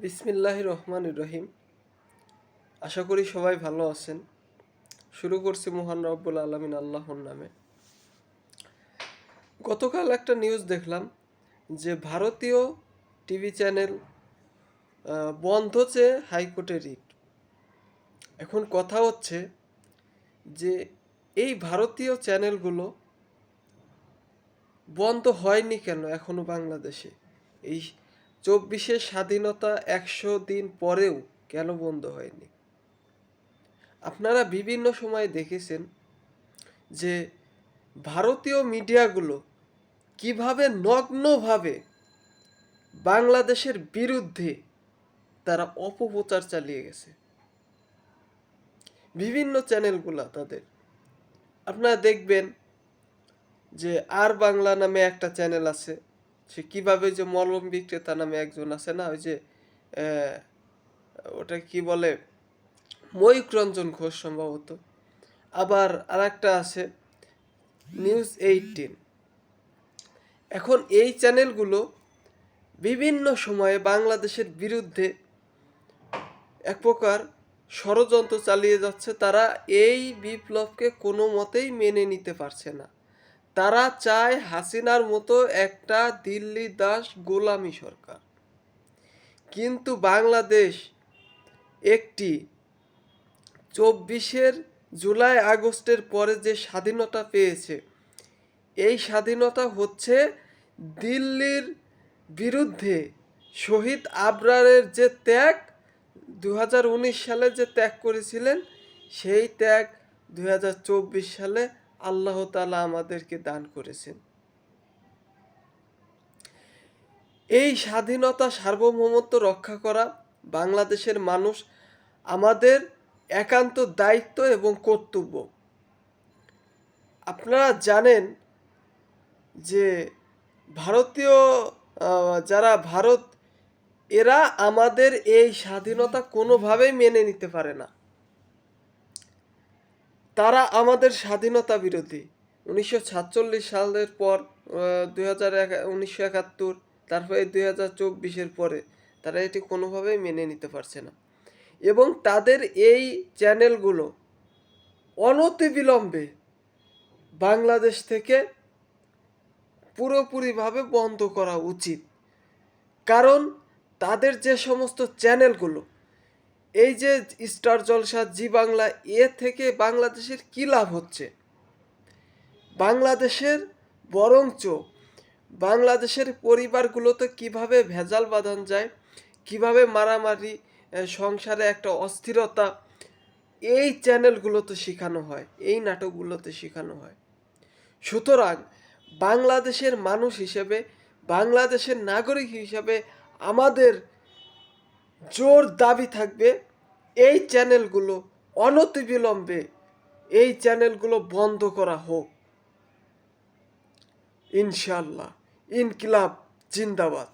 বিসমিল্লাহির রহমানির রহিম। আশা করি সবাই ভালো আছেন। শুরু করছি মহান রব্বুল আলামিন আল্লাহর নামে। গতকাল একটা নিউজ দেখলাম যে ভারতীয় টিভি চ্যানেল বন্ধ চেয়ে হাইকোর্টে রিট। এখন কথা হচ্ছে যে এই ভারতীয় চ্যানেলগুলো বন্ধ হয়নি কেন এখনো বাংলাদেশে? এই 24-এর স্বাধীনতা 100 দিন পরেও কেন বন্ধ হয়নি? আপনারা বিভিন্ন সময় দেখেছেন যে ভারতীয় মিডিয়াগুলো কিভাবে নগ্নভাবে বাংলাদেশের বিরুদ্ধে তারা অপপ্রচার চালিয়ে গেছে। বিভিন্ন চ্যানেলগুলা তাদের, আপনারা দেখবেন যে আর বাংলা নামে একটা চ্যানেল আছে, সে কিভাবে যে মলম বিক্রেতা নামে একজন আছে না, ওই যে আহ, ওটা কি বলে, ময়ূক রঞ্জন ঘোষ সম্ভবত। আবার আর একটা আছে নিউজ 18। এখন এই চ্যানেলগুলো বিভিন্ন সময়ে বাংলাদেশের বিরুদ্ধে এক প্রকার ষড়যন্ত্র চালিয়ে যাচ্ছে। তারা এই বিপ্লবকে কোনো মতেই মেনে নিতে পারছে না। তারা চায় হাসিনার মতো একটা দিল্লি দাস গোলামি সরকার। কিন্তু বাংলাদেশ একটি 24-এর জুলাই আগস্টের পরে যে স্বাধীনতা পেয়েছে, এই স্বাধীনতা হচ্ছে দিল্লির বিরুদ্ধে শহীদ আবরারের যে ত্যাগ 2019 সালে যে ত্যাগ করেছিলেন, সেই ত্যাগ 2024 সালে আল্লাহ তাআলা আমাদেরকে দান করেছেন। এই স্বাধীনতা সার্বভৌমত্ব রক্ষা করা বাংলাদেশের মানুষ আমাদের একান্ত দায়িত্ব এবং কর্তব্য। আপনারা জানেন যে ভারতীয় যারা ভারত, এরা আমাদের এই স্বাধীনতা কোনোভাবেই মেনে নিতে পারে না। তারা আমাদের স্বাধীনতা বিরোধী। 1947 সালের পর 1971, তারপরে 2024-এর পরে তারা এটি কোনোভাবেই মেনে নিতে পারছে না। এবং তাদের এই চ্যানেলগুলো অনতিবিলম্বে বাংলাদেশ থেকে পুরোপুরিভাবে বন্ধ করা উচিত। কারণ তাদের যে সমস্ত চ্যানেলগুলো, এই যে স্টার জলসা, জি বাংলা, এ থেকে বাংলাদেশের কী লাভ হচ্ছে? বাংলাদেশের বরঞ্চ বাংলাদেশের পরিবারগুলোতে কিভাবে ভেজাল বাঁধানো যায়, কিভাবে মারামারি, সংসারে একটা অস্থিরতা, এই চ্যানেলগুলোতে শেখানো হয়, এই নাটকগুলোতে শেখানো হয়। সুতরাং বাংলাদেশের মানুষ হিসেবে, বাংলাদেশের নাগরিক হিসেবে আমাদের জোর দাবি থাকবে এই চ্যানেলগুলো অনতিবিলম্বে এই চ্যানেলগুলো বন্ধ করা হোক। ইনশাআল্লাহ। ইনকিলাব জিন্দাবাদ।